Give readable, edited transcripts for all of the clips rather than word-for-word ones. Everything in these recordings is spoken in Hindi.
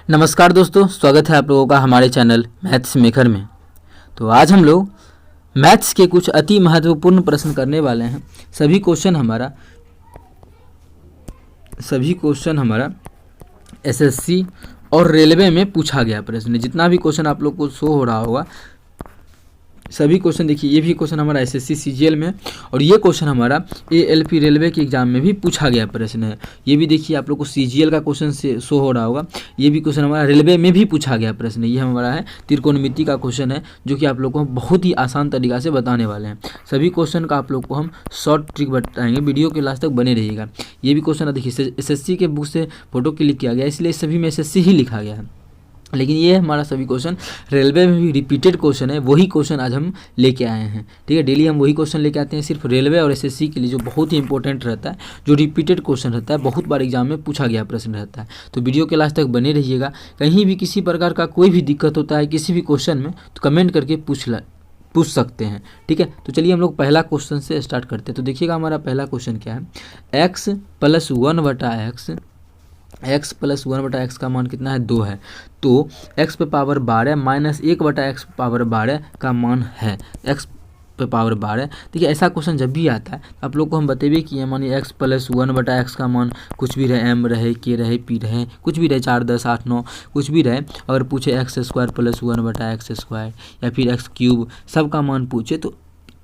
नमस्कार दोस्तों, स्वागत है आप लोगों का हमारे चैनल मैथ्स मेकर में। तो आज हम लोग मैथ्स के कुछ अति महत्वपूर्ण प्रश्न करने वाले हैं। सभी क्वेश्चन हमारा एसएससी और रेलवे में पूछा गया प्रश्न। जितना भी क्वेश्चन आप लोग को शो हो रहा होगा सभी क्वेश्चन देखिए, ये भी क्वेश्चन हमारा एसएससी सीजीएल में और ये क्वेश्चन हमारा एएलपी रेलवे के एग्जाम में भी पूछा गया प्रश्न है। ये भी देखिए आप लोग को सीजीएल का क्वेश्चन से शो हो रहा होगा, ये भी क्वेश्चन हमारा रेलवे में भी पूछा गया प्रश्न है। ये हमारा है त्रिकोणमिति का क्वेश्चन है, जो कि आप लोग को बहुत ही आसान तरीका से बताने वाले हैं। सभी क्वेश्चन का आप लोग को हम शॉर्ट ट्रिक बताएंगे, वीडियो के लास्ट तक बने रहिएगा। ये भी क्वेश्चन देखिए एसएससी के बुक से फोटो क्लिक किया गया, इसलिए सभी में एसएससी ही लिखा गया है, लेकिन ये हमारा सभी क्वेश्चन रेलवे में भी रिपीटेड क्वेश्चन है। वही क्वेश्चन आज हम लेके आए हैं, ठीक है। डेली हम वही क्वेश्चन लेके आते हैं, सिर्फ रेलवे और एसएससी के लिए, जो बहुत ही इंपॉर्टेंट रहता है, जो रिपीटेड क्वेश्चन रहता है, बहुत बार एग्जाम में पूछा गया प्रश्न रहता है। तो वीडियो के लास्ट तक बने रहिएगा। कहीं भी किसी प्रकार का कोई भी दिक्कत होता है किसी भी क्वेश्चन में, तो कमेंट करके पूछ सकते हैं, ठीक है। तो चलिए हम लोग पहला क्वेश्चन से स्टार्ट करते हैं। तो देखिएगा हमारा पहला क्वेश्चन क्या है, x + 1/x, x + 1/x का मान कितना है, 2 है। तो x पे पावर 12 - 1/x पावर 12 का मान है, x पे पावर 12। देखिए ऐसा क्वेश्चन जब भी आता है आप लोग को हम बतेबे कि मानिए x + 1/x का मान कुछ भी रहे, m रहे, k रहे, p रहे, कुछ भी रहे, 4, 10, 8, 9 कुछ भी रहे, अगर पूछे x² + 1/x² या फिर x³ सब का मान पूछे, तो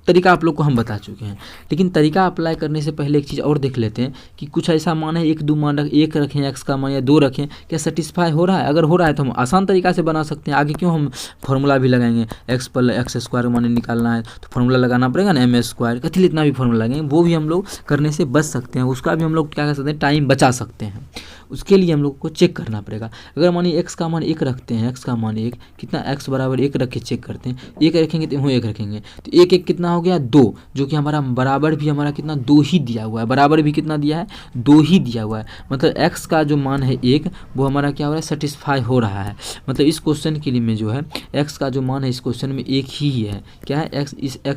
तरीका आप लोग को हम बता चुके हैं। लेकिन तरीका अप्लाई करने से पहले एक चीज़ और देख लेते हैं कि कुछ ऐसा मान है, 1, 2 मान एक रखें x का मान या 2 रखें, क्या सेटिस्फाई हो रहा है? अगर हो रहा है तो हम आसान तरीका से बना सकते हैं। आगे क्यों हम फार्मूला भी लगाएंगे, x + x² मान निकालना है तो फार्मूला लगाना पड़ेगा ना, m², कथी इतना भी फार्मूला लगाएंगे, वो भी हम लोग करने से बच सकते हैं। उसका भी हम लोग क्या कर सकते हैं, टाइम बचा सकते हैं। उसके लिए हम लोग को चेक करना पड़ेगा। अगर मानिए x का मान 1 रखते हैं, x का मान 1 कितना, x = 1 रख के चेक करते हैं, 1 रखेंगे तो 1 रखेंगे तो 1 1 कितना हो गया, 2, जो कि हमारा बराबर भी हमारा कितना, 2 ही दिया हुआ है। बराबर भी कितना दिया है, 2 ही दिया हुआ है। मतलब x का जो मान है 1, वो हमारा क्या हो रहा है, सेटिस्फाई हो रहा है। मतलब इस क्वेश्चन के लिए में जो है x का जो मान है इस क्वेश्चन में 1 ही है। क्या है, x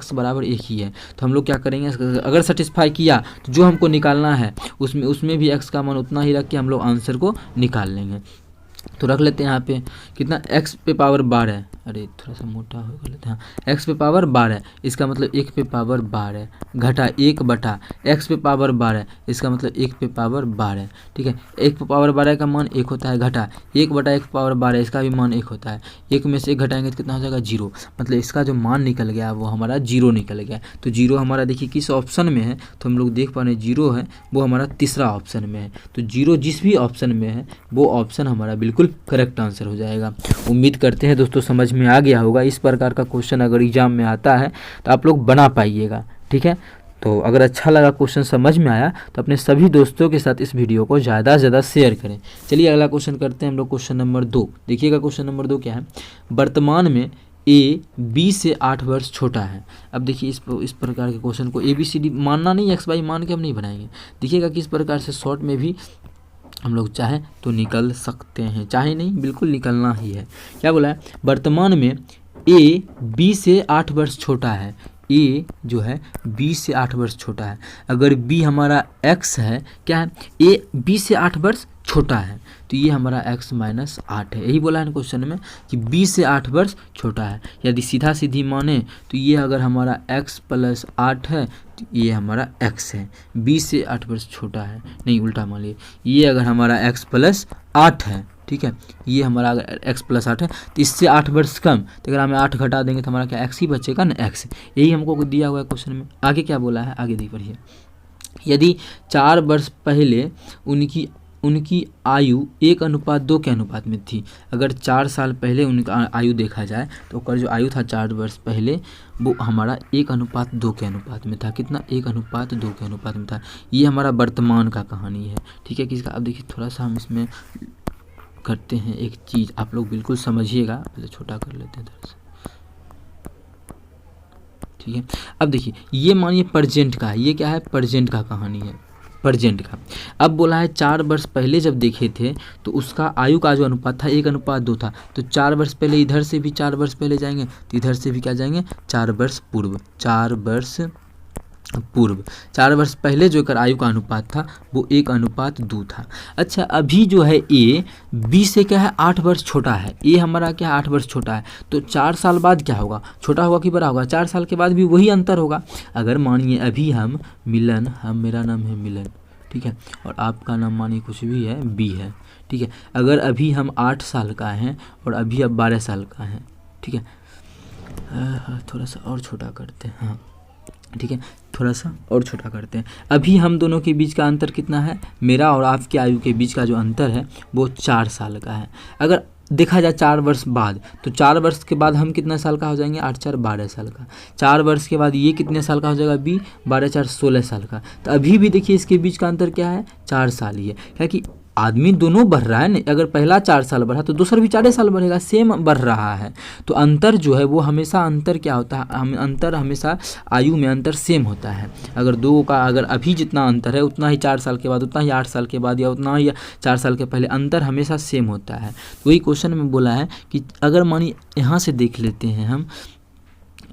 = 1 ही है। तो हम लोग क्या करेंगे, अगर सेटिस्फाई किया तो जो हमको निकालना है उसमें भी x का मान उतना ही रख के हम लोग आंसर को निकाल लेंगे। तो रख लेते हैं यहाँ पे कितना, x पे पावर 12, अरे थोड़ा सा मोटा हो लेते हैं, x पे पावर 12, इसका मतलब 1 पे पावर 12 घटा 1/x पे पावर 12, इसका मतलब 1 पे पावर 12, ठीक है। 1 पे पावर 12 का मान 1 होता है, घटा 1/1 पे पावर 12 इसका भी मान 1 होता है। 1 में से 1 घटाएंगे तो कितना हो जाएगा, 0। मतलब इसका जो मान निकल गया वो हमारा 0 निकल गया। तो 0 हमारा देखिए किस ऑप्शन में है, तो हम लोग देख पा रहे हैं 0 है, वो हमारा तीसरा ऑप्शन में है। तो 0 जिस भी ऑप्शन में है वो ऑप्शन हमारा बिल्कुल करेक्ट आंसर हो जाएगा। उम्मीद करते हैं दोस्तों समझ में आ गया होगा। इस प्रकार का क्वेश्चन अगर एग्जाम में आता है तो आप लोग बना पाइएगा, ठीक है। तो अगर अच्छा लगा, क्वेश्चन समझ में आया, तो अपने सभी दोस्तों के साथ इस वीडियो को ज़्यादा से ज़्यादा शेयर करें। चलिए अगला क्वेश्चन करते हैं हम लोग, क्वेश्चन नंबर 2। देखिएगा क्वेश्चन नंबर 2 क्या है, वर्तमान में a b से 8 वर्ष छोटा है। अब देखिए इस प्रकार के क्वेश्चन को ABCD मानना नहीं, x y मान के हम नहीं बनाएंगे। देखिएगा किस प्रकार से शॉर्ट में भी हम लोग चाहे तो निकल सकते हैं, चाहे नहीं, बिल्कुल निकलना ही है। क्या बोला है, वर्तमान में a b से 8 वर्ष छोटा है। a जो है b से 8 वर्ष छोटा है। अगर b हमारा x है, क्या है, a b से 8 वर्ष छोटा है, तो ये हमारा x - 8 है। यही बोला है क्वेश्चन में कि b से 8 वर्ष छोटा है। यदि सीधा सीधी माने तो ये अगर हमारा x + 8 है तो ये हमारा x है, b से 8 वर्ष छोटा है, नहीं उल्टा मान लीजिए, ये अगर हमारा x + 8 है, ठीक है, ये हमारा अगर x + 8 है तो इससे 8 वर्ष कम, तो अगर हमें 8 घटा देंगे तो हमारा क्या x ही बचेगा ना, x। यही हमको दिया हुआ है क्वेश्चन में। आगे क्या बोला है, आगे देख पढ़िए, यदि 4 वर्ष पहले उनकी आयु 1:2 के अनुपात में थी। अगर 4 साल पहले उनका आयु देखा जाए तो उसका जो आयु था 4 वर्ष पहले वो हमारा 1:2 के अनुपात में था। कितना, 1:2 के अनुपात में था। ये हमारा वर्तमान का कहानी है, ठीक है, किसका। अब देखिए थोड़ा सा हम इसमें करते हैं एक चीज़, आप लोग बिल्कुल समझिएगा। पहले छोटा कर लेते हैं थोड़ा सा, ठीक है। अब देखिए ये मानिए प्रेजेंट का है, ये क्या है, प्रेजेंट का कहानी है, प्रेजेंट का। अब बोला है 4 वर्ष पहले जब देखे थे तो उसका आयु का जो अनुपात था 1:2 था। तो 4 वर्ष पहले इधर से भी 4 वर्ष पहले जाएंगे तो इधर से भी क्या जाएंगे, 4 वर्ष पूर्व, 4 वर्ष पूर्व। 4 वर्ष पहले जो कर आयु का अनुपात था वो 1:2 था। अच्छा, अभी जो है ए बी से क्या है 8 वर्ष छोटा है, ए हमारा क्या 8 वर्ष छोटा है, तो 4 साल बाद क्या होगा, छोटा होगा कि बड़ा होगा, 4 साल के बाद भी वही अंतर होगा। अगर मानिए अभी हम मिलन, मेरा नाम है मिलन, ठीक है, और आपका नाम मानिए कुछ भी है, बी है, ठीक है। अगर अभी हम 8 साल का हैं और अभी अब 12 साल का हैं, ठीक है, थोड़ा सा और छोटा करते हैं, हाँ ठीक है, थोड़ा सा और छोटा करते हैं। अभी हम दोनों के बीच का अंतर कितना है, मेरा और आपके आयु के बीच का जो अंतर है वो 4 साल का है। अगर देखा जाए 4 वर्ष बाद, तो 4 वर्ष के बाद हम कितना साल का हो जाएंगे, 8 4 12 साल का। 4 वर्ष के बाद ये कितने साल का हो जाएगा, बी 12 4 16 साल का। तो अभी भी देखिए इसके बीच का अंतर क्या है, 4 साल ही है, क्या कि आदमी दोनों बढ़ रहा है ना, अगर पहला 4 साल बढ़ा तो दूसरा भी 4 साल बढ़ेगा, सेम बढ़ रहा है। तो अंतर जो है वो हमेशा अंतर क्या होता है, अंतर हमेशा आयु में अंतर सेम होता है। अगर दो का अगर अभी जितना अंतर है उतना ही 4 साल के बाद, उतना ही 8 साल के बाद, या उतना ही 4 साल के पहले, अंतर हमेशा सेम होता है। तो वही क्वेश्चन में बोला है कि अगर मानिए यहाँ से देख लेते हैं हम,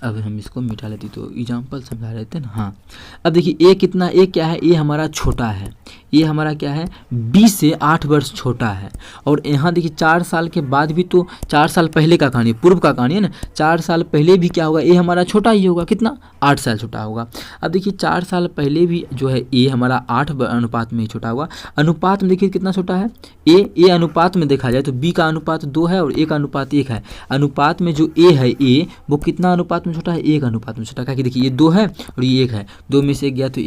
अगर हम इसको मिटा लेते तो एग्जाम्पल समझा लेते हैं ना, हाँ। अब देखिए ए कितना, ए क्या है, ए हमारा छोटा है, ये हमारा क्या है, बी से 8 वर्ष छोटा है। और यहाँ देखिए 4 साल के बाद भी, तो 4 साल पहले का कहानी, पूर्व का कहानी है ना, 4 साल पहले भी क्या होगा, ए हमारा छोटा ही होगा, कितना 8 साल छोटा होगा। अब देखिए 4 साल पहले भी जो है ए हमारा 8 अनुपात में ही छोटा होगा। अनुपात में देखिए कितना छोटा है, ए अनुपात में देखा जाए तो बी का अनुपात 2 है और ए का अनुपात 1 है। अनुपात में जो ए है, ए वो कितना अनुपात में छोटा है, 1 अनुपात में छोटा, क्या कि देखिए ये 2 है और ये 1 है, 2 में से 1 गया तो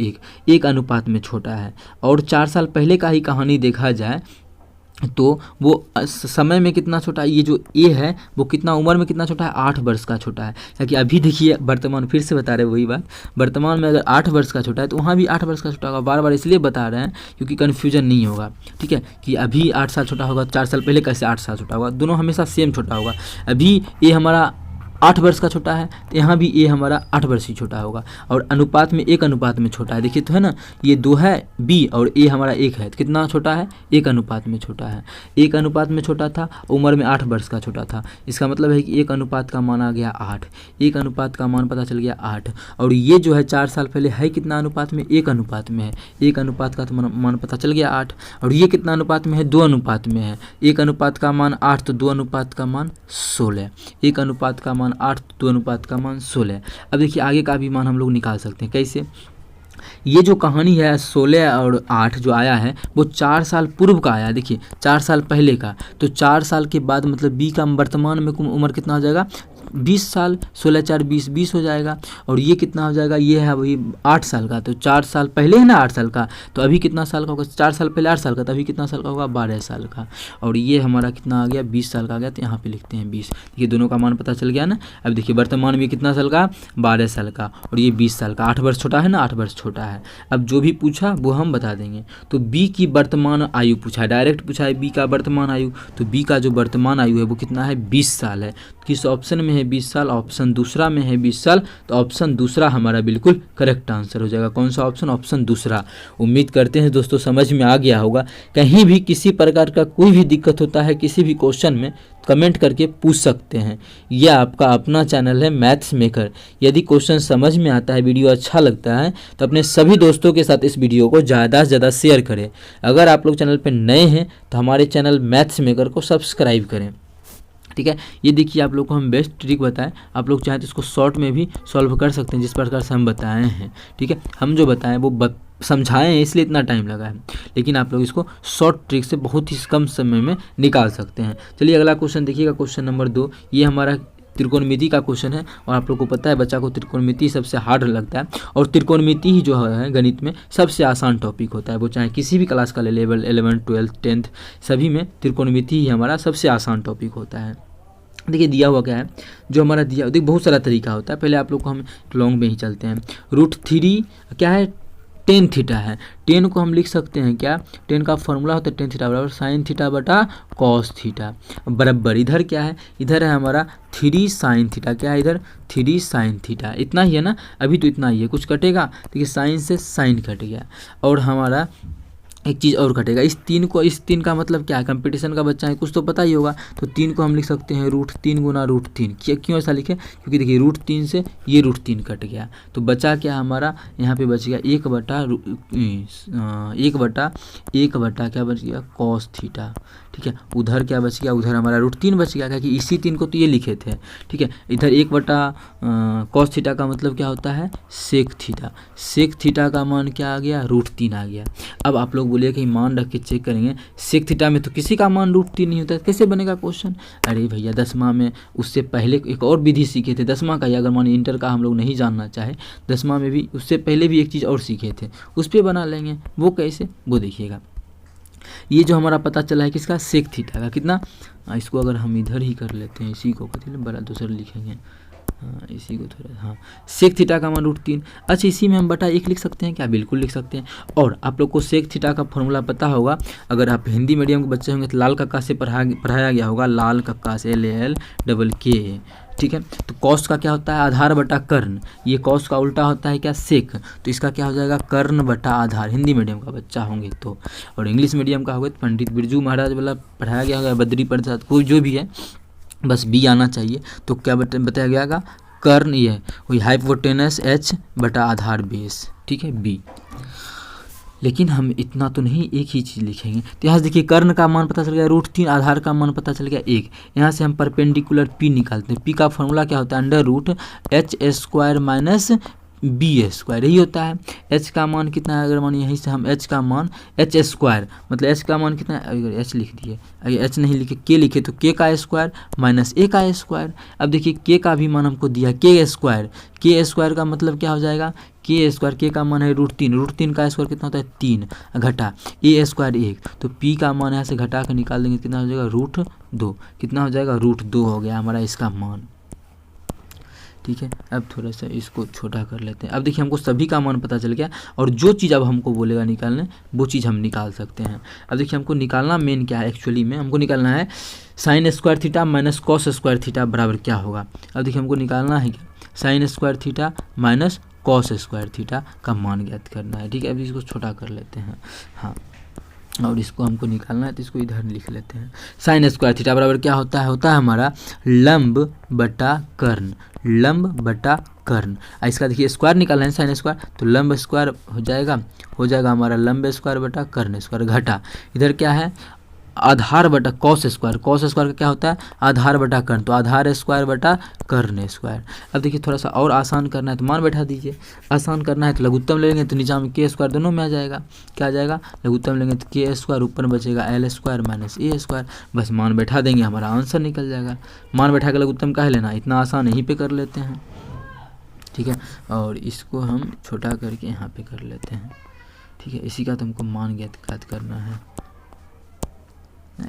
1 अनुपात में छोटा है। और 4 साल पहले का ही कहानी देखा जाए तो वो समय में कितना छोटा है, ये जो ए है वो कितना उम्र में कितना छोटा है, 8 वर्ष का छोटा है। क्योंकि अभी देखिए वर्तमान, फिर से बता रहे वही बात, वर्तमान में अगर 8 वर्ष का छोटा है तो वहाँ भी 8 वर्ष का छोटा होगा। बार बार इसलिए बता रहे हैं क्योंकि कन्फ्यूजन नहीं होगा, ठीक है, कि अभी 8 साल छोटा होगा, 4 साल पहले कैसे 8 साल छोटा होगा, दोनों हमेशा सेम छोटा होगा। अभी ए हमारा 8 वर्ष का छोटा है तो यहाँ भी ए हमारा 8 वर्ष ही छोटा होगा। और अनुपात में 1 अनुपात में छोटा है, देखिए तो है ना, ये 2 है बी और ए हमारा 1 है, तो कितना छोटा है, 1 अनुपात में छोटा है। 1 अनुपात में छोटा था, उम्र में 8 वर्ष का छोटा था। इसका मतलब है कि 1 अनुपात का मान आ गया 8, 1 अनुपात का मान पता चल गया 8। और ये जो है 4 साल पहले है कितना अनुपात में, 1 अनुपात में है, 1 अनुपात का तो मान पता चल गया 8। और ये कितना अनुपात में है, 2 अनुपात में है, 1 अनुपात का मान 8 तो 2 अनुपात का मान 16, 1 अनुपात का मान 8 तो 2 अनुपात का मान 16। अब देखिए आगे का भी मान हम लोग निकाल सकते हैं, कैसे, ये जो कहानी है 16 और 8 जो आया है वो 4 साल पूर्व का आया, देखिए 4 साल पहले का, तो 4 साल के बाद मतलब बी का वर्तमान में उम्र कितना हो जाएगा, 20 साल, 16 4 20 20 हो जाएगा। और ये कितना हो जाएगा, ये है वही 8 साल का, तो 4 साल पहले है ना 8 साल का, तो अभी कितना साल का होगा, 4 साल पहले 8 साल का, तो अभी कितना साल का होगा, 12 साल का। और ये हमारा कितना आ गया, 20 साल का आ गया, तो यहाँ पे लिखते हैं 20। ये दोनों का मान पता चल गया ना। अब देखिए वर्तमान में कितना साल का, 12 साल का, और ये 20 साल का, 8 वर्ष छोटा है ना, 8 वर्ष छोटा है। अब जो भी पूछा वो हम बता देंगे। तो बी की वर्तमान आयु पूछा है, डायरेक्ट पूछा है बी का वर्तमान आयु, तो बी का जो वर्तमान आयु है वो कितना है, 20 साल है। किस ऑप्शन में है 20 साल, ऑप्शन दूसरा में है 20 साल, तो ऑप्शन दूसरा हमारा बिल्कुल करेक्ट आंसर हो जाएगा। कौन सा ऑप्शन, ऑप्शन दूसरा। उम्मीद करते हैं दोस्तों समझ में आ गया होगा। कहीं भी किसी प्रकार का कोई भी दिक्कत होता है किसी भी क्वेश्चन में, कमेंट करके पूछ सकते हैं। यह आपका अपना चैनल है मैथ्स मेकर। यदि क्वेश्चन समझ में आता है, वीडियो अच्छा लगता है तो अपने सभी दोस्तों के साथ इस वीडियो को ज़्यादा से ज़्यादा शेयर करें। अगर आप लोग चैनल पर नए हैं तो हमारे चैनल मैथ्स मेकर को सब्सक्राइब करें, ठीक है। ये देखिए आप लोग को हम बेस्ट ट्रिक बताएं, आप लोग चाहें तो इसको शॉर्ट में भी सॉल्व कर सकते हैं जिस प्रकार से हम बताए हैं, ठीक है। हम जो बताएं वो समझाएं हैं इसलिए इतना टाइम लगा है, लेकिन आप लोग इसको शॉर्ट ट्रिक से बहुत ही कम समय में निकाल सकते हैं। चलिए अगला क्वेश्चन देखिएगा, क्वेश्चन नंबर 2। ये हमारा त्रिकोणमिति का क्वेश्चन है और आप लोग को पता है बच्चा को त्रिकोणमिति सबसे हार्ड लगता है। और त्रिकोणमिति ही जो है गणित में सबसे आसान टॉपिक होता है, वो चाहे किसी भी क्लास का ले, लेवल 11 12 10 सभी में त्रिकोणमिति ही हमारा सबसे आसान टॉपिक होता है। देखिए दिया हुआ क्या है, जो हमारा दिया, देखिए बहुत सारा तरीका होता है। पहले आप लोग को हम लॉन्ग में ही चलते हैं। √3 क्या है, टेन थीटा है। टेन को हम लिख सकते हैं क्या, टेन का फॉर्मूला होता है टेन थीटा बराबर साइन थीटा बटा कॉस थीटा बराबर, इधर क्या है, इधर है हमारा 3 साइन थीटा, क्या है इधर 3 साइन थीटा। इतना ही है ना, अभी तो इतना ही है, कुछ कटेगा, देखिए साइन से साइन कट गया। और हमारा एक चीज़ और घटेगा। इस 3 का मतलब क्या है, कंपटीशन का बच्चा है कुछ तो पता ही होगा। तो 3 को हम लिख सकते हैं √3 गुना √3। क्यों ऐसा लिखे, क्योंकि देखिए √3 से ये √3 कट गया, तो बचा क्या हमारा यहाँ पे बच गया 1 बटा क्या बच गया cos थीटा। ठीक है, उधर क्या बच गया, उधर हमारा √3 बच गया, क्योंकि इसी 3 को तो ये लिखे थे। ठीक है, इधर 1 बटा cos थीटा का मतलब क्या होता है सेक थीटा। सेक थीटा का मान क्या आ गया √3 आ गया। अब आप लोग बोलिए कि मान रख के चेक करेंगे, सेक थीटा में तो किसी का मान √3 नहीं होता है, कैसे बनेगा क्वेश्चन। अरे भैया 10वां में उससे पहले एक और विधि सीखे थे 10वां का ही, अगर मान इंटर का हम लोग नहीं जानना चाहे 10वां में भी उससे पहले भी एक चीज़ और सीखे थे, उस पर बना लेंगे। वो कैसे, वो देखिएगा। ये जो हमारा पता चला है किसका, सेक थीटा का। कितना, इसको अगर हम इधर ही कर लेते हैं, इसी को बड़ा दूसरा लिखेंगे, हाँ इसी को थोड़ा, हाँ सेक थीटा का मान √3। अच्छा इसी में हम बटा 1 लिख सकते हैं क्या, बिल्कुल लिख सकते हैं। और आप लोग को सेक थीटा का फॉर्मूला पता होगा, अगर आप हिंदी मीडियम के बच्चे होंगे तो लाल कक्का से पढ़ाया गया होगा, लाल कक्का से LALKK। ठीक है, तो कॉस का क्या होता है आधार बटा कर्ण, ये कॉस का उल्टा होता है क्या सेक, तो इसका क्या हो जाएगा कर्ण बटा आधार, हिंदी मीडियम का बच्चा होंगे तो। और इंग्लिश मीडियम का होगा तो पंडित बिरजू महाराज वाला पढ़ाया गया होगा, बद्री प्रसाद, कोई जो भी है, बस बी आना चाहिए। तो क्या बताया गया कर्ण, ये वही हाइपोटेनस H बटा आधार बेस। ठीक है बी। लेकिन हम इतना तो नहीं, एक ही चीज़ लिखेंगे। तो यहाँ से देखिए कर्ण का मान पता चल गया √3, आधार का मान पता चल गया 1। यहाँ से हम परपेंडिकुलर P निकालते हैं। P का फॉर्मूला क्या होता है √h² - b², यही होता है। h का मान कितना है, अगर मान यहीं से हम h का मान h² मतलब h का मान कितना है, अगर h लिख दिए, अगर h नहीं लिखे k लिखे तो k का स्क्वायर माइनस a का स्क्वायर। अब देखिए k का भी मान हमको दिया k² का मतलब क्या हो जाएगा k² का मान है √3 का स्क्वायर कितना होता है 3 घटा a² 1, तो p का मान यहाँ से घटा कर निकाल देंगे कितना हो जाएगा √2, कितना हो जाएगा √2 हो गया हमारा इसका मान। ठीक है, अब थोड़ा सा इसको छोटा कर लेते हैं। अब देखिए हमको सभी का मान पता चल गया, और जो चीज़ अब हमको बोलेगा निकालने वो चीज़ हम निकाल सकते हैं। अब देखिए हमको निकालना मेन क्या है, एक्चुअली में हमको निकालना है sin² theta minus cos² theta बराबर क्या होगा। अब देखिए हमको निकालना है क्या sin² theta minus cos² theta का मान ज्ञात करना है। ठीक है, अब इसको छोटा कर लेते हैं, हाँ और इसको हमको निकालना है तो इसको इधर लिख लेते हैं। sin² थीटा बराबर क्या होता है हमारा लंब बटा कर्ण, लंब बटा कर्ण। इसका देखिए स्क्वायर निकालना है sin² तो लंब स्क्वायर हो जाएगा हमारा लंब स्क्वायर बटा कर्ण स्क्वायर घटा इधर क्या है आधार बटा cos² का क्या होता है आधार बटा कर्ण, तो आधार स्क्वायर बटा कर्ण स्क्वायर। अब देखिए थोड़ा सा और आसान करना है तो मान बैठा दीजिए, आसान करना है तो लघुत्तम लेंगे तो नीचे में k² दोनों में आ जाएगा, क्या आ जाएगा लघुत्तम लेंगे तो k² ऊपर बचेगा l² माइनस a², बस मान बैठा देंगे हमारा आंसर निकल जाएगा। मान बैठा के लघुत्तम काहे लेना, इतना आसान यहीं पर कर लेते हैं। ठीक है, और इसको हम छोटा करके यहाँ पे कर लेते हैं। ठीक है, इसी का तो हमको मान ज्ञात करना है,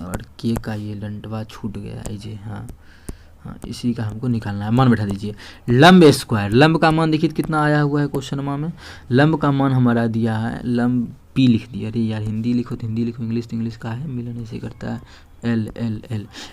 और के का ये लंटवा छूट गया है जी, हाँ इसी का हमको निकालना है। मान बैठा दीजिए लंब स्क्वायर, लंब का मान देखिए कितना आया हुआ है क्वेश्चन में, लंब का मान हमारा दिया है लंब P लिख दिया। अरे यार हिंदी लिखो तो हिंदी लिखो, इंग्लिश तो इंग्लिश का है, मिलन ऐसे करता है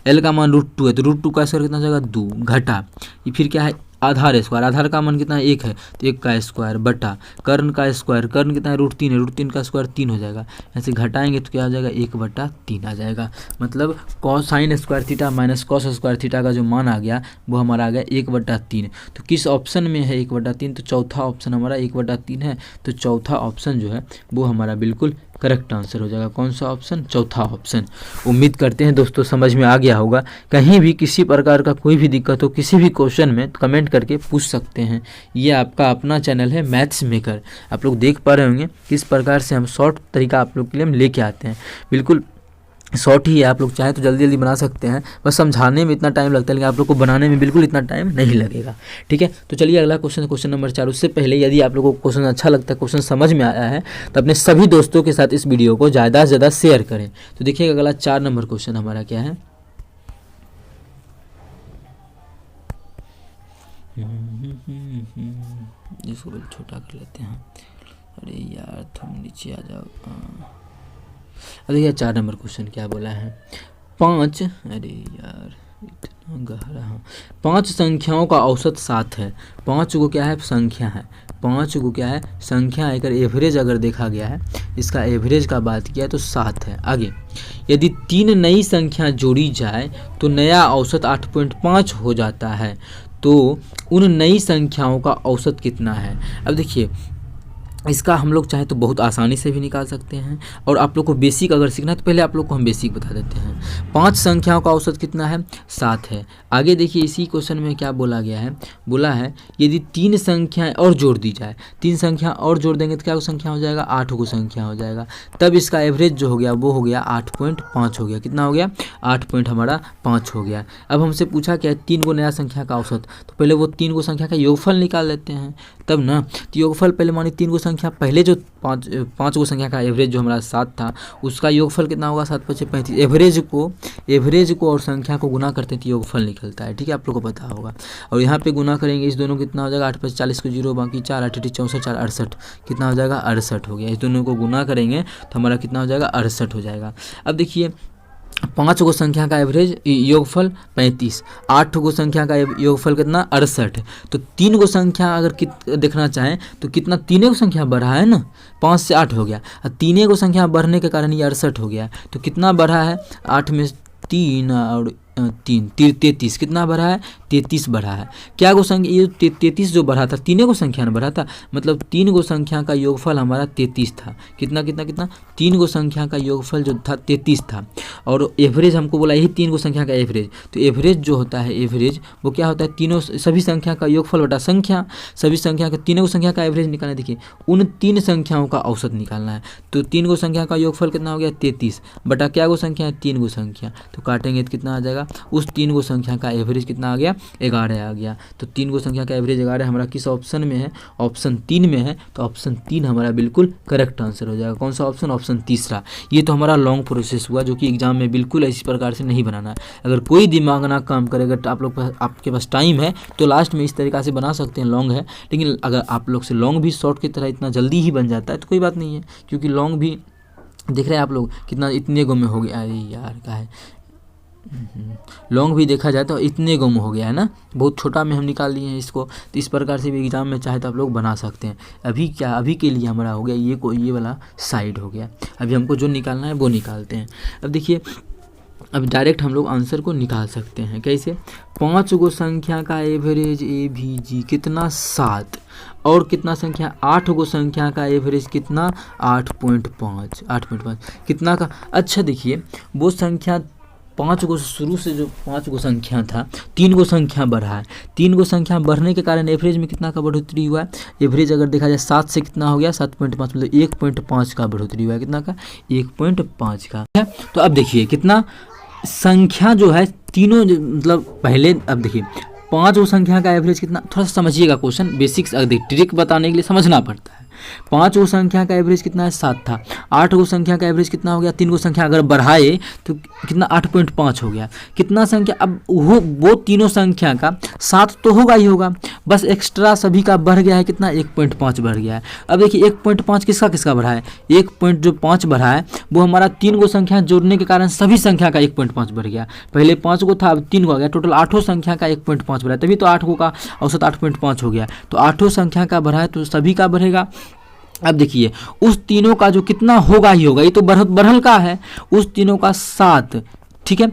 L का मान √2 है तो √2 का स्क्वायर कितना हो जाएगा 2 घटा ये फिर क्या है आधार स्क्वायर, आधार का मान कितना है 1 है तो 1 का स्क्वायर बटा कर्ण का स्क्वायर, कर्ण कितना है √3 है, √3 का स्क्वायर 3 हो जाएगा, ऐसे घटाएंगे तो क्या आ जाएगा 1/3 आ जाएगा। मतलब sin² theta minus cos² theta का जो मान आ गया वो हमारा आ गया 1/3। तो किस ऑप्शन में है 1/3, तो चौथा ऑप्शन हमारा 1/3 है, तो चौथा ऑप्शन जो है वो हमारा बिल्कुल करेक्ट आंसर हो जाएगा। कौन सा ऑप्शन, चौथा ऑप्शन। उम्मीद करते हैं दोस्तों समझ में आ गया होगा। कहीं भी किसी प्रकार का कोई भी दिक्कत हो किसी भी क्वेश्चन में तो कमेंट करके पूछ सकते हैं। ये आपका अपना चैनल है मैथ्स मेकर, आप लोग देख पा रहे होंगे किस प्रकार से हम शॉर्ट तरीका आप लोग के लिए हम लेके आते हैं। बिल्कुल शॉर्ट ही है, आप लोग चाहे तो जल्दी जल्दी बना सकते हैं, बस समझाने में इतना टाइम लगता है लेकिन आप लोग को बनाने में बिल्कुल इतना टाइम नहीं लगेगा। ठीक है, तो चलिए अगला क्वेश्चन नंबर 4। उससे पहले यदि आप लोगों को क्वेश्चन अच्छा लगता है, क्वेश्चन समझ में आया है तो अपने सभी दोस्तों के साथ इस वीडियो को ज़्यादा से ज़्यादा शेयर करें। तो देखिएगा अगला 4 नंबर क्वेश्चन हमारा क्या है, इसको छोटा कर लेते हैं। अरे यार तुम नीचे आ जाओ। अब देखिए 4 नंबर क्वेश्चन क्या बोला है, 5 अरे यार इतना गहरा, 5 संख्याओं का औसत 7 है। 5 को क्या है संख्या है, 5 को क्या है संख्या एकर एवरेज अगर देखा गया है, इसका एवरेज का बात किया तो 7 है। आगे, यदि 3 नई संख्या जोड़ी जाए तो नया औसत 8.5 हो जाता है, तो उन नई संख्याओं का औसत कितना है। अब देखिए इसका हम लोग चाहे तो बहुत आसानी से भी निकाल सकते हैं, और आप लोग को बेसिक अगर सीखना है तो पहले आप लोग को हम बेसिक बता देते हैं। 5 संख्याओं का औसत कितना है 7 है। आगे देखिए इसी क्वेश्चन में क्या बोला गया है, बोला है यदि 3 संख्याएं और जोड़ दी जाए, 3 संख्या और जोड़ देंगे तो क्या संख्या हो जाएगा 8 को संख्या हो जाएगा, तब इसका एवरेज जो हो गया वो हो गया 8.5 हो गया। कितना हो गया 8.5 हो गया। अब हमसे पूछा क्या है 3 को नया संख्या का औसत, तो पहले वो 3 को संख्या का योगफल निकाल लेते हैं तब ना। तो योगफल पहले मानिए 3 को संख्या पहले जो पाँच को संख्या का एवरेज जो हमारा 7 था उसका योगफल कितना होगा 7 × 5 = 35। एवरेज को और संख्या को गुना करते हैं तो योगफल निकलता है, ठीक है, आप लोग को पता होगा। और यहाँ पे गुना करेंगे इस दोनों कितना हो जाएगा 8 × 5 = 40 को 0 बाकी 4 8 8 64 4 68 कितना हो जाएगा 68 हो गया। इस दोनों को गुना करेंगे तो हमारा कितना हो जाएगा 68 हो जाएगा। अब देखिए 5 को संख्या का एवरेज योगफल 35, 8 को संख्या का योगफल कितना 68, तो 3 को संख्या अगर देखना चाहें तो कितना 3 को संख्या बढ़ा है ना, 5 से 8 हो गया, 3 को संख्या बढ़ने के कारण ये 68 हो गया। तो कितना बढ़ा है 8 में 3 और 3 33, कितना बढ़ा है 33 बढ़ा है। क्या को संख्या ये 33 जो बढ़ा था 3 को संख्या ने बढ़ा था, मतलब 3 को संख्या का योगफल हमारा 33 था। कितना 3 को संख्या का योगफल जो था 33 था, और एवरेज हमको बोला यही 3 को संख्या का एवरेज। तो एवरेज जो होता है एवरेज वो क्या होता है तीनों सभी संख्या का योगफल बटा संख्या, सभी संख्या का 3 को संख्या का एवरेज निकालना। देखिए उन 3 संख्याओं का औसत निकालना है, तो 3 को संख्या का योगफल कितना हो गया 33 बटा क्या को संख्या है 3 को संख्या, तो काटेंगे तो कितना आ जाएगा उस 3 को संख्या का एवरेज कितना आ गया 11 आ गया। तो 3 को संख्या का एवरेज 11 हमारा किस ऑप्शन में है, ऑप्शन 3 में है, तो ऑप्शन 3 हमारा बिल्कुल करेक्ट आंसर हो जाएगा। कौन सा ऑप्शन, ऑप्शन तीसरा। ये तो हमारा लॉन्ग प्रोसेस हुआ जो कि एग्जाम में बिल्कुल इसी प्रकार से नहीं बनाना है। अगर कोई दिमाग ना काम करेगा तो आप लोग आपके पास टाइम है तो लास्ट में इस तरीक़ा से बना सकते हैं, लॉन्ग है, लेकिन अगर आप लोग से लॉन्ग भी शॉर्ट की तरह इतना जल्दी ही बन जाता है तो कोई बात नहीं है, क्योंकि लॉन्ग भी देख रहे हैं आप लोग कितना इतने गो में हो गया। अरे यार का है लॉन्ग भी देखा जाए तो इतने गुम हो गया है ना, बहुत छोटा में हम निकाल लिए हैं इसको। तो इस प्रकार से भी एग्जाम में चाहे तो आप लोग बना सकते हैं। अभी के लिए हमारा हो गया ये वाला साइड हो गया। अभी हमको जो निकालना है वो निकालते हैं। अब देखिए अब डायरेक्ट हम लोग आंसर को निकाल सकते हैं। कैसे, 5 गो संख्या का एवरेज AVG कितना 7, और कितना संख्या 8 गो संख्या का एवरेज कितना 8.5 कितना का। अच्छा देखिए वो संख्या 5 को शुरू से जो 5 को संख्या था 3 को संख्या बढ़ा है, 3 को संख्या बढ़ने के कारण एवरेज में कितना का बढ़ोतरी हुआ है। एवरेज अगर देखा जाए 7 से कितना हो गया 7.5 मतलब 1.5 का बढ़ोतरी हुआ है। कितना का 1.5 का। तो अब देखिए कितना संख्या जो है तीनों मतलब पहले, अब देखिए 5 गो संख्या का एवरेज कितना, थोड़ा सा समझिएगा क्वेश्चन बेसिक्स, ट्रिक बताने के लिए समझना पड़ता है। 5 गो संख्या का एवरेज कितना है 7 था, 8 गो संख्या का एवरेज कितना हो गया, 3 गो संख्या अगर बढ़ाए तो कितना 8.5 हो गया। कितना संख्या, अब वो तीनों संख्या का 7 तो होगा ही होगा, बस एक्स्ट्रा सभी का बढ़ गया है कितना 1.5 बढ़ गया है। अब देखिए 1.5 किसका बढ़ा है, 1.5 बढ़ा है वो हमारा 3 गो संख्या जोड़ने के कारण सभी संख्या का 1.5 बढ़ गया। पहले 5 गो था अब 3 गो आ गया, टोटल 8 संख्या का 1.5 बढ़ा, तभी तो 8 गो का औसत 8.5 हो गया। तो 8 संख्या का बढ़ा है तो सभी का बढ़ेगा। अब देखिए उस तीनों का जो कितना होगा ही होगा, ये तो बढ़ल का है, उस तीनों का 7, ठीक है।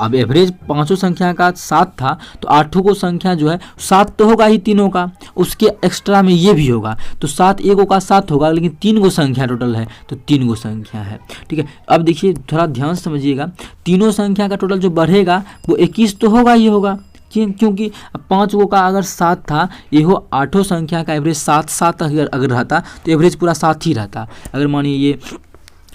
अब एवरेज 5 संख्या का 7 था तो 8 को संख्या जो है 7 तो होगा ही तीनों का, उसके एक्स्ट्रा में ये भी होगा तो 7 1 का 7 होगा, लेकिन 3 गो संख्या टोटल है तो 3 गो संख्या है, ठीक है। अब देखिए थोड़ा ध्यान से समझिएगा, तीनों संख्या का टोटल जो बढ़ेगा वो 21 तो होगा ही होगा, क्योंकि 5 गो का अगर 7 था, ये 8 संख्या का एवरेज 7 अगर रहता तो एवरेज पूरा 7 ही रहता। अगर मानिए ये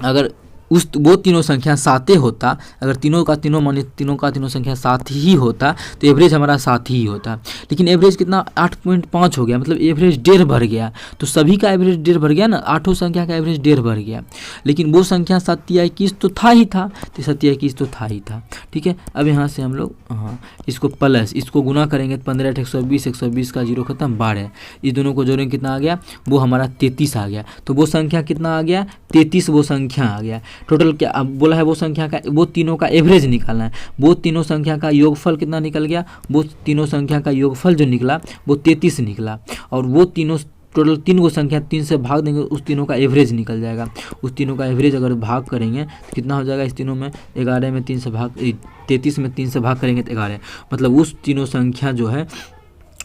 अगर वो तीनों संख्या 7 होता, अगर तीनों का तीनों संख्या 7 ही होता तो एवरेज हमारा 7 ही होता, लेकिन एवरेज कितना 8.5 हो गया, मतलब एवरेज 1.5 बढ़ गया। तो सभी का एवरेज 1.5 बढ़ गया ना, 8 संख्या का एवरेज 1.5 बढ़ गया, लेकिन वो संख्या 7 तो था ही था, तो 7 तो था ही था, ठीक है। अब यहाँ से हम लोग इसको प्लस इसको गुना करेंगे तो 15 120 120 का 0 खत्म 12, इस दोनों को जोड़ेंगे कितना आ गया, वो हमारा 33 आ गया। तो वो संख्या कितना आ गया 33, वो संख्या आ गया। टोटल क्या अब बोला है, वो संख्या का वो तीनों का एवरेज निकालना है, वो तीनों संख्या का योगफल कितना निकल गया, वो तीनों संख्या का योगफल जो निकला वो 33 निकला, और वो तीनों टोटल 3 को संख्या 3 से भाग देंगे, उस तीनों का एवरेज निकल जाएगा। उस तीनों का एवरेज अगर भाग करेंगे तो कितना हो जाएगा, इस तीनों में 11 में 3 से भाग 33 में 3 से भाग करेंगे तो 11, मतलब उस तीनों संख्या जो है,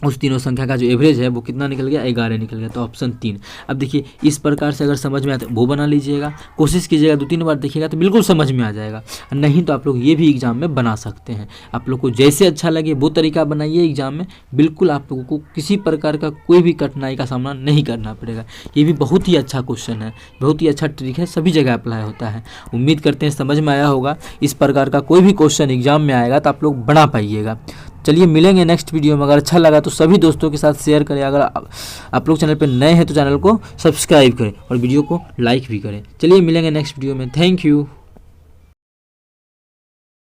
उस तीनों संख्या का जो एवरेज है वो कितना निकल गया, 11 निकल गया। तो ऑप्शन 3। अब देखिए इस प्रकार से अगर समझ में आए तो वो बना लीजिएगा, कोशिश कीजिएगा 2-3 बार देखिएगा तो बिल्कुल समझ में आ जाएगा। नहीं तो आप लोग ये भी एग्जाम में बना सकते हैं, आप लोग को जैसे अच्छा लगे वो तरीका बनाइए एग्जाम में, बिल्कुल आप लोगों को किसी प्रकार का कोई भी कठिनाई का सामना नहीं करना पड़ेगा। ये भी बहुत ही अच्छा क्वेश्चन है, बहुत ही अच्छा ट्रिक है, सभी जगह अप्लाई होता है। उम्मीद करते हैं समझ में आया होगा। इस प्रकार का कोई भी क्वेश्चन एग्जाम में आएगा तो आप लोग बना पाइएगा। चलिए मिलेंगे नेक्स्ट वीडियो में। अगर अच्छा लगा तो सभी दोस्तों के साथ शेयर करें। अगर आप लोग चैनल पर नए हैं तो चैनल को सब्सक्राइब करें और वीडियो को लाइक भी करें। चलिए मिलेंगे नेक्स्ट वीडियो में। Thank you.